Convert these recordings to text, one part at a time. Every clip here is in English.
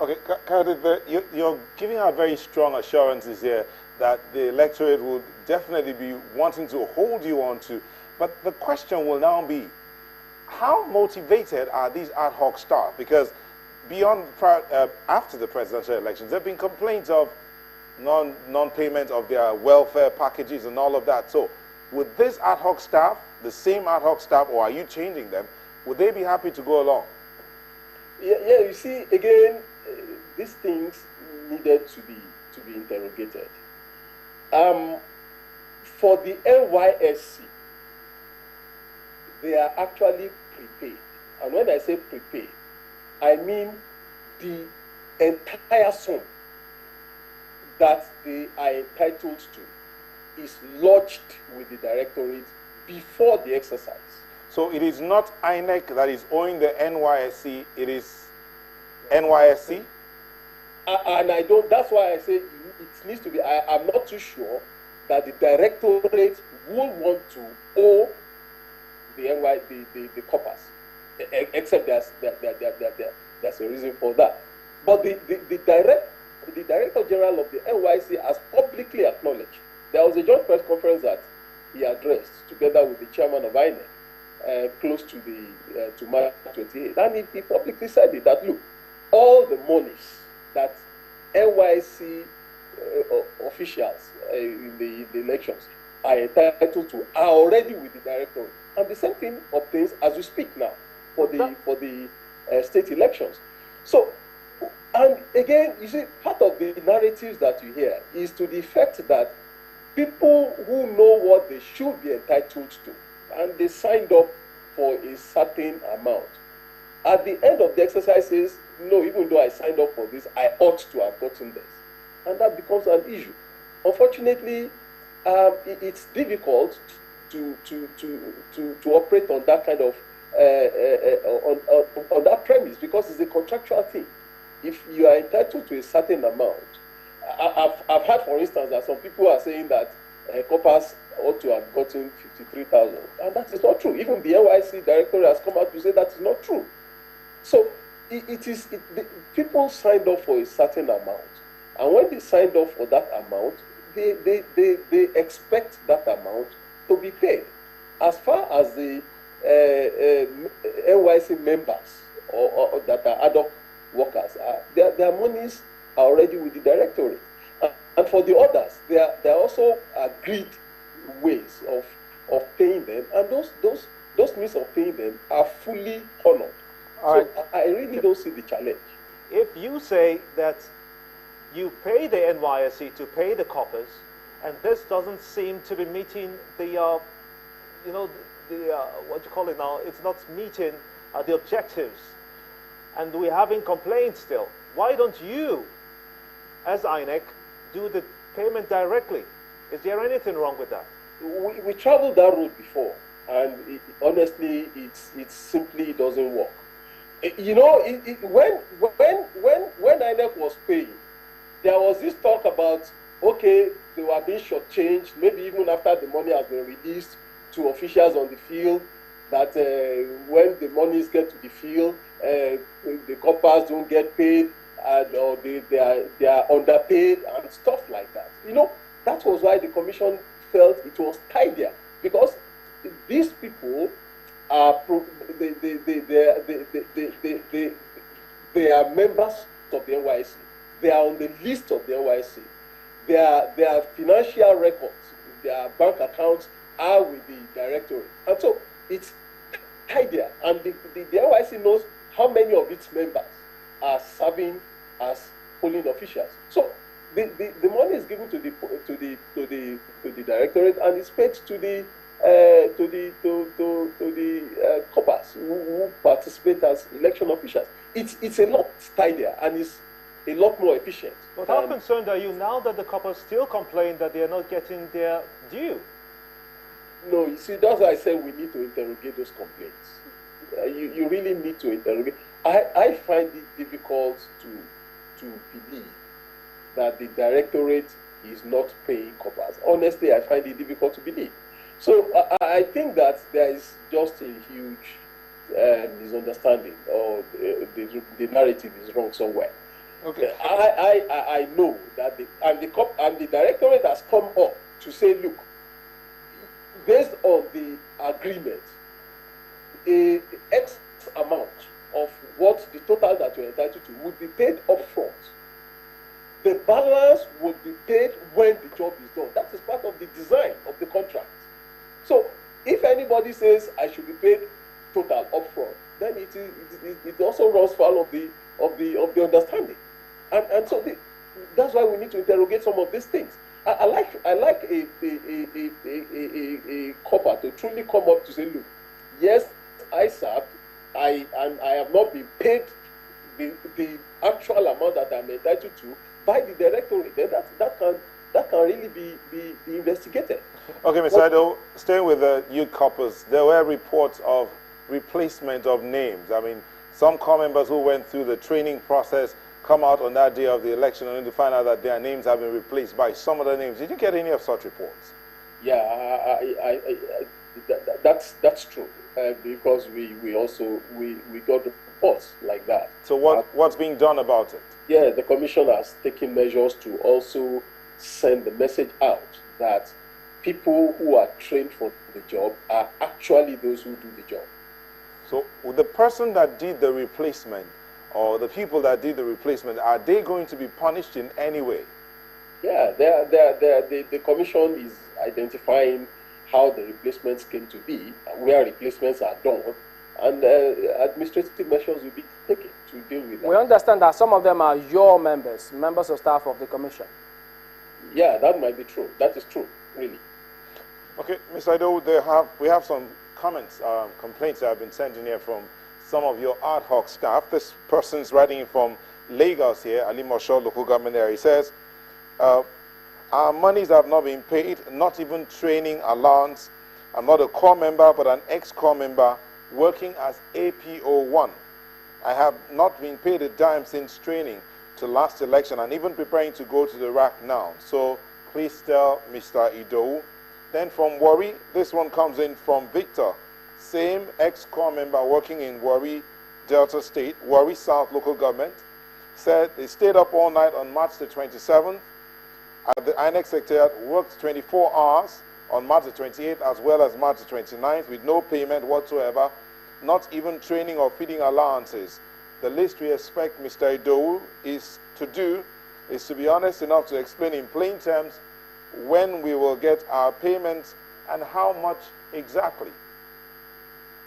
Okay, Kayode, you're giving out very strong assurances here that the electorate will definitely be wanting to hold you on to. But the question will now be, how motivated are these ad hoc staff? Because after the presidential elections, there have been complaints of non-payment of their welfare packages and all of that. So would this ad hoc staff, the same ad hoc staff, or are you changing them, would they be happy to go along? Yeah, you see, again, these things needed to be interrogated. For the NYSC, they are actually prepaid. And when I say prepaid, I mean the entire sum that they are entitled to is lodged with the directorate before the exercise. So it is not INEC that is owing the NYSC, it is NYSC? And I don't, that's why I say it needs to be, I'm not too sure that the directorate will want to owe the coppers, except there's a reason for that. But the Director General of the NYSC has publicly acknowledged. There was a joint press conference that he addressed together with the chairman of INEC, close to March 28th, and he publicly said it, that look, all the monies that NYSC officials in the elections are entitled to are already with the directorate, and the same thing obtains as we speak now for the state elections. So, and again, you see, part of the narratives that you hear is to the effect that people who know what they should be entitled to, and they signed up for a certain amount, at the end of the exercise says, no, even though I signed up for this, I ought to have gotten this. And that becomes an issue. Unfortunately, it's difficult to operate on that kind of, on that premise, because it's a contractual thing. If you are entitled to a certain amount, I've heard, for instance, that some people are saying that coppers ought to have gotten 53,000, and that is not true. Even the NYC director has come out to say that is not true. So people signed up for a certain amount, and when they signed up for that amount, they expect that amount to be paid. As far as the NYC members or that are ad hoc workers, their monies are already with the directorate. And for the others, there are also agreed ways of paying them, and those means of paying them are fully honored. So I really don't see the challenge. If you say that you pay the NYSC to pay the coppers, and this doesn't seem to be meeting the, what you call it now, it's not meeting the objectives, and we're having complaints still, why don't you, as INEC, do the payment directly? Is there anything wrong with that? We traveled that route before, and honestly, it simply doesn't work. You know, when INEC was paying, there was this talk about, okay, they were being shortchanged, maybe even after the money has been released to officials on the field, that when the monies get to the field, the coppers don't get paid, or they are underpaid and stuff like that. You know, that was why the commission felt it was tidier, because these people are they are members of the NYSC. They are on the list of the NYSC. Their financial records, their bank accounts are with the directorate, and so it's tidier. And the NYSC knows how many of its members are serving as polling officials. So the money is given to the directorate, and it's paid to the coppers who participate as election officials. It's a lot tidier, and it's a lot more efficient. But how concerned are you now that the coppers still complain that they are not getting their due? No, you see, that's why I said we need to interrogate those complaints. You really need to interrogate. I find it difficult to believe that the directorate is not paying coppers. Honestly, I find it difficult to believe. So I think that there is just a huge misunderstanding, or the narrative is wrong somewhere. Okay. I know that the directorate has come up to say, look, based on the agreement, a X amount of what the total that you're entitled to would be paid upfront. The balance would be paid when the job is done. That is part of the design of the contract. So if anybody says I should be paid total upfront, then it also runs foul of the understanding. And so that's why we need to interrogate some of these things. I like a copper to truly come up to say, look, yes, I served, and I have not been paid the actual amount that I'm entitled to by the directorate. Then that can really be investigated. Okay, Mr. Idowu, staying with the youth coppers, there were reports of replacement of names. I mean, some core members who went through the training process come out on that day of the election only to find out that their names have been replaced by some other names. Did you get any of such reports? Yeah, that's true, because we also got reports like that. So what's being done about it? Yeah, the commission has taken measures to also send the message out that people who are trained for the job are actually those who do the job. So the person that did the replacement, or the people that did the replacement, are they going to be punished in any way? Yeah, the commission is identifying how the replacements came to be, where replacements are done, and administrative measures will be taken to deal with that. We understand that some of them are your members of staff of the commission. Yeah, that might be true. That is true, really. Okay, Mr. Idowu, we have some comments, complaints that have been sent in here from some of your ad hoc staff. This person's writing from Lagos here, Alimosho local government area. He says, our monies have not been paid, not even training allowance. I'm not a core member, but an ex-core member working as APO1. I have not been paid a dime since training to last election and even preparing to go to the rack now. So please tell Mr. Idowu. Then from Warri, this one comes in from Victor, same ex-core member working in Warri, Delta State, Warri South local government, said they stayed up all night on March the 27th at the INEC secretariat, worked 24 hours on March the 28th as well as March the 29th with no payment whatsoever, not even training or feeding allowances. The least we expect Mr. Idowu is to be honest enough to explain in plain terms when we will get our payments and how much exactly.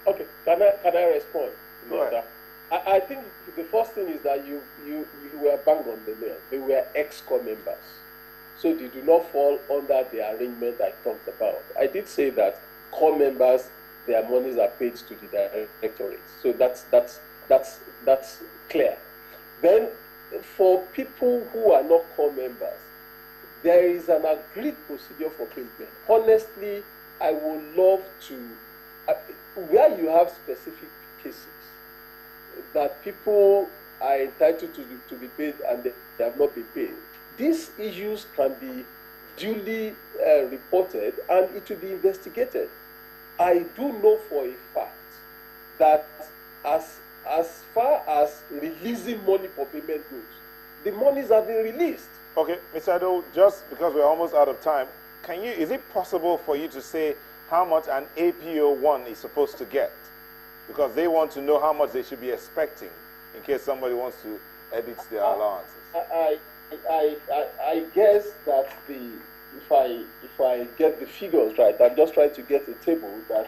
Okay, can I respond? Go ahead. I think the first thing is that you were bang on the nail. They were ex-core members, so they do not fall under the arrangement I talked about. I did say that core members, their monies are paid to the directorate, so that's clear. Then, for people who are not core members, there is an agreed procedure for payment. Honestly, I would love to, where you have specific cases that people are entitled to be paid and they have not been paid, these issues can be duly reported and it will be investigated. I do know for a fact that as far as releasing money for payment goes, the monies have been released. Okay, Mr. Idowu, just because we're almost out of time, is it possible for you to say how much an APO1 is supposed to get? Because they want to know how much they should be expecting in case somebody wants to edit their allowances. I guess that if I get the figures right, I'm just trying to get a table that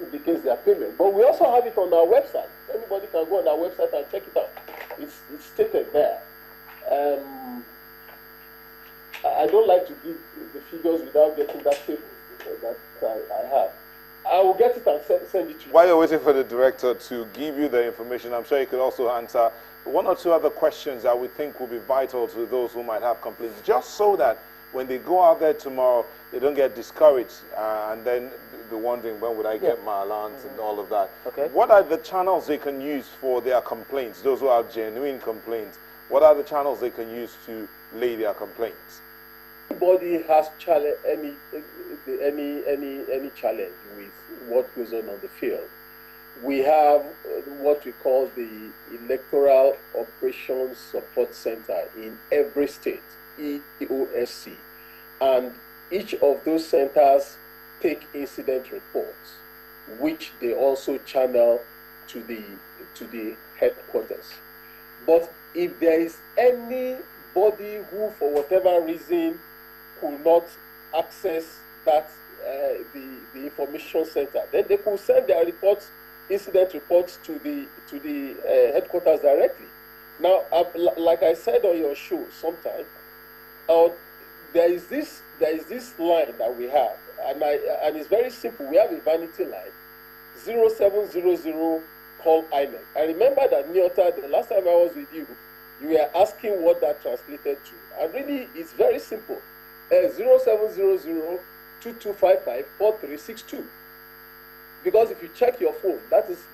indicates their payment. But we also have it on our website. Anybody can go on our website and check it out. It's stated there. I don't like to give the figures without getting that table that I have. I will get it and send it to you. While you're waiting for the director to give you the information, I'm sure you could also answer one or two other questions that we think will be vital to those who might have complaints, just so that when they go out there tomorrow, they don't get discouraged and then be wondering, when would I get my allowance and all of that. Okay. What are the channels they can use for their complaints, those who have genuine complaints? What are the channels they can use to lay their complaints? Anybody has any challenge with what goes on the field, we have what we call the Electoral Operations Support Center in every state, EOSC. And each of those centers take incident reports, which they also channel to the headquarters. But if there is anybody who, for whatever reason, could not access that the information center, then they could send their reports, incident reports, to the headquarters directly. Now, like I said on your show sometime, there is this line that we have, and it's very simple. We have a vanity line, 0700 call INEC. I remember that Nyota, the last time I was with you, you were asking what that translated to. And really, it's very simple. 0700 2255 4362. Because if you check your phone, that is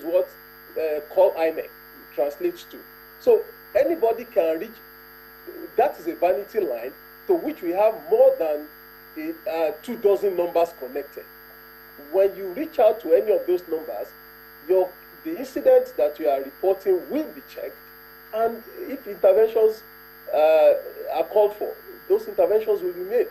what call INEC translates to. So anybody can reach. That is a vanity line to which we have more than 24 numbers connected. When you reach out to any of those numbers, the incidents that you are reporting will be checked, and if interventions are called for, those interventions will be made.